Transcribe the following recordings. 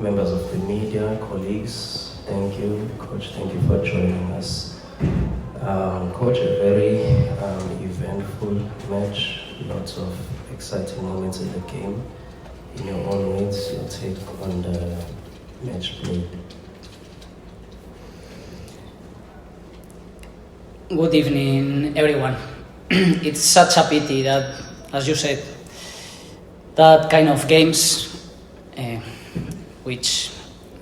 Members of the media, colleagues, thank you. Coach, thank you for joining us. Coach, a very eventful match, lots of exciting moments in the game. In your own words, your take on the match played. Good evening, everyone. It's such a pity that, as you said, that kind of games, which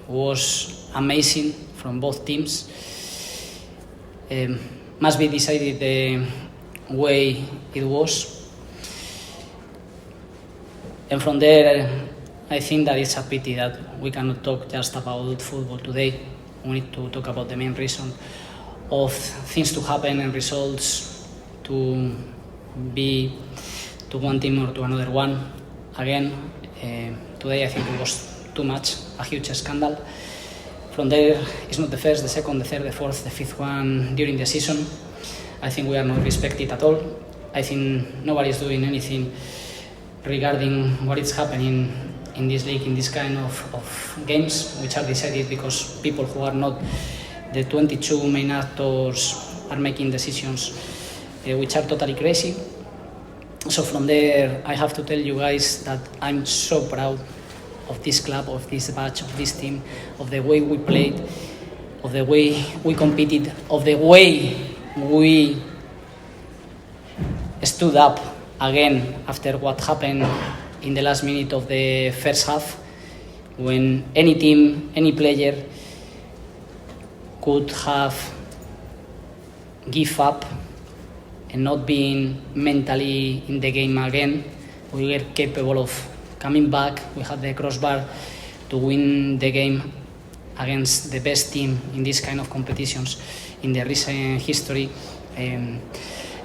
was amazing from both teams, must be decided the way it was. And from there, I think that it's a pity that we cannot talk just about football today. We need to talk about the main reason of things to happen and results to be to one team or to another one. Again, today I think it was too much, a huge scandal. From there, it's not the first, the second, the third, the fourth, the fifth one during the season. I think we are not respected at all. I think nobody is doing anything regarding what is happening in this league, in this kind of games, which are decided because people who are not the 22 main actors are making decisions which are totally crazy. So from there, I have to tell you guys that I'm so proud of this club, of this batch, of this team, of the way we played, of the way we competed, of the way we stood up again after what happened in the last minute of the first half, when any team, any player could have give up and not being mentally in the game again. We were capable of coming back. We had the crossbar to win the game against the best team in this kind of competitions in the recent history. And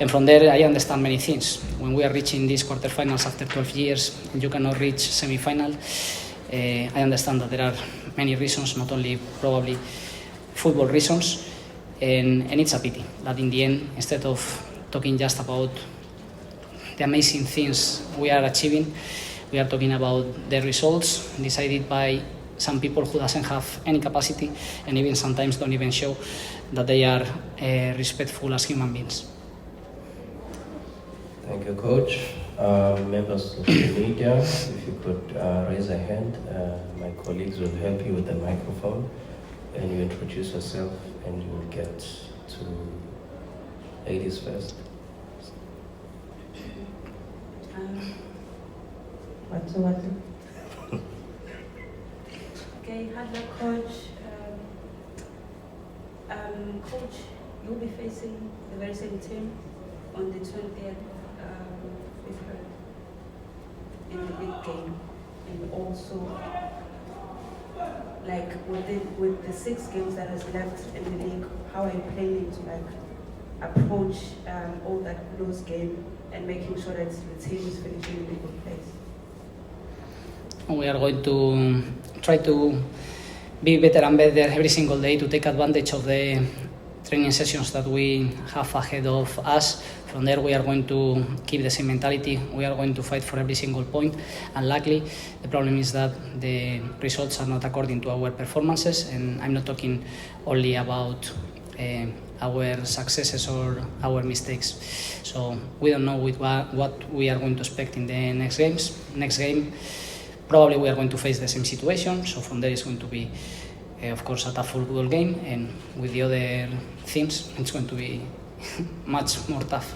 from there, I understand many things. When we are reaching these quarterfinals after 12 years, and you cannot reach semi-final, I understand that there are many reasons, not only probably football reasons, and it's a pity that in the end, instead of talking just about the amazing things we are achieving, we are talking about the results decided by some people who doesn't have any capacity and even sometimes don't even show that they are respectful as human beings. Thank you, Coach. Members of the media, if you could raise a hand, my colleagues will help you with the microphone, and you introduce yourself, and you will get to ladies first. Okay, hello, Coach. Coach, you'll be facing the very same team on the 20th February in the big game, and also like with the 6 games that is left in the league, how are you planning to like approach all that close game and making sure that the team is finishing in a good place? We are going to try to be better and better every single day to take advantage of the training sessions that we have ahead of us. From there, we are going to keep the same mentality. We are going to fight for every single point. And luckily, the problem is that the results are not according to our performances. And I'm not talking only about our successes or our mistakes. So we don't know with what we are going to expect in the next games. Next game, probably we are going to face the same situation. So from there, it's going to be, of course, a tough football game. And with the other teams, it's going to be much more tough.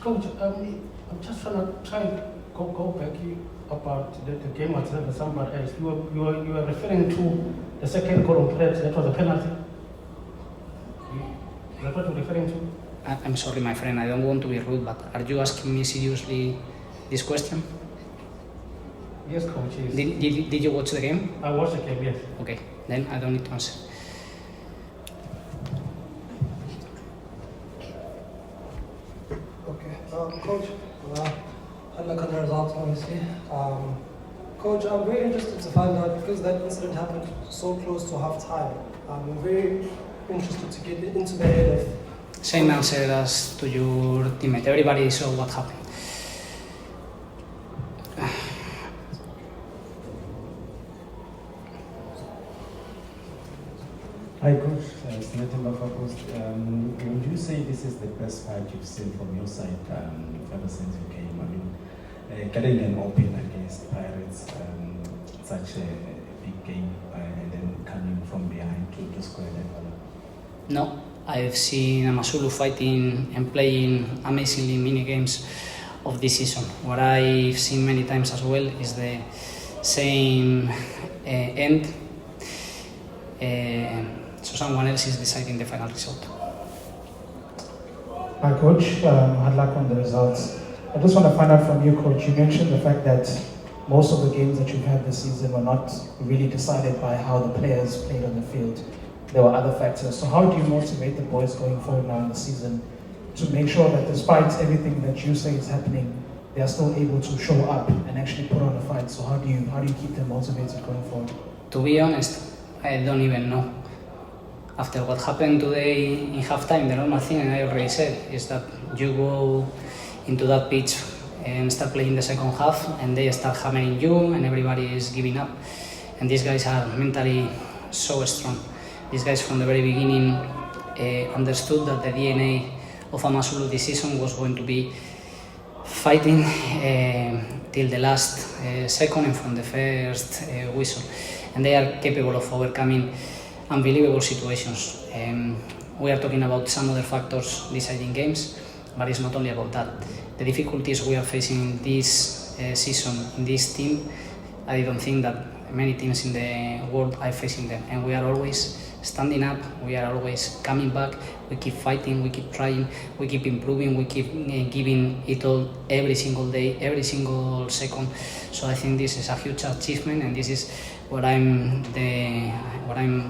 Coach, I'm just trying to go back about the game itself with somebody else. You were referring to the second goal on threat, that was a penalty. Is that what you're referring to? I'm sorry, my friend, I don't want to be rude, but are you asking me seriously this question? Yes, Coach. Yes. Did you watch the game? I watched the game, yes. Okay, then I don't need to answer. Okay, Coach, I'd like the results, obviously. Coach, I'm very interested to find out, because that incident happened so close to half time. I'm very interested to get into the head of... Same answer as to your teammate. Everybody saw what happened. Hi coach, it's Nedbank Cup. Would you say this is the best fight you've seen from your side ever since you came? I mean, getting an open against Pirates, such a big game, and then coming from behind to score that one. No, I've seen AmaZulu fighting and playing amazingly mini games of this season. What I've seen many times as well is the same end. So someone else is deciding the final result. Hi coach, hard luck on the results. I just want to find out from you coach, you mentioned the fact that most of the games that you've had this season were not really decided by how the players played on the field. There were other factors. So how do you motivate the boys going forward now in the season to make sure that despite everything that you say is happening, they are still able to show up and actually put on a fight? So how do you keep them motivated going forward? To be honest, I don't even know. After what happened today in halftime, the normal thing, and I already said, is that you go into that pitch and start playing the second half, and they start hammering you, and everybody is giving up. And these guys are mentally so strong. These guys from the very beginning understood that the DNA of AmaZulu this season was going to be fighting till the last second and from the first whistle. And they are capable of overcoming unbelievable situations. We are talking about some other factors deciding games, but it's not only about that. The difficulties we are facing in this season, in this team, I don't think that many teams in the world are facing them. And we are always standing up, we are always coming back, we keep fighting, we keep trying, we keep improving, we keep giving it all every single day, every single second. So I think this is a huge achievement, and this is what I'm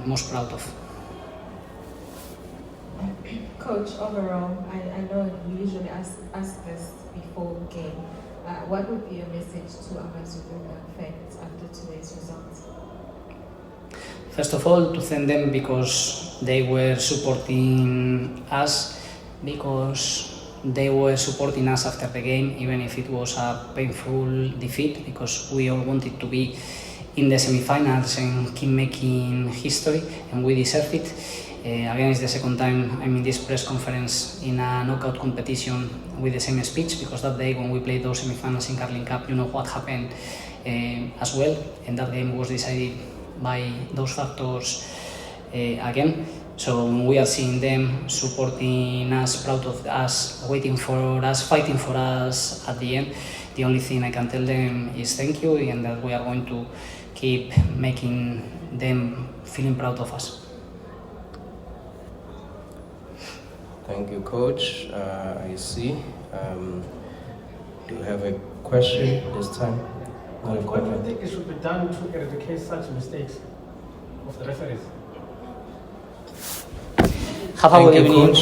most proud of. Coach, overall, I know you usually ask this before game. What would be your message to AmaZulu fans after today's results? First of all, to thank them because they were supporting us, because they were supporting us after the game, even if it was a painful defeat, because we all wanted to be in the semi-finals and keep making history, and we deserve it. Again, it's the second time I'm in this press conference in a knockout competition with the same speech, because that day when we played those semi-finals in Carling Cup, you know what happened as well, and that game was decided by those factors again. So we are seeing them supporting us, proud of us, waiting for us, fighting for us at the end. The only thing I can tell them is thank you, and that we are going to keep making them feeling proud of us. Thank you, Coach. I see. Do you have a question this time? Not a What do you comment. think it should be done to eradicate such mistakes of the referees? Have a good Thank you, evening. Coach.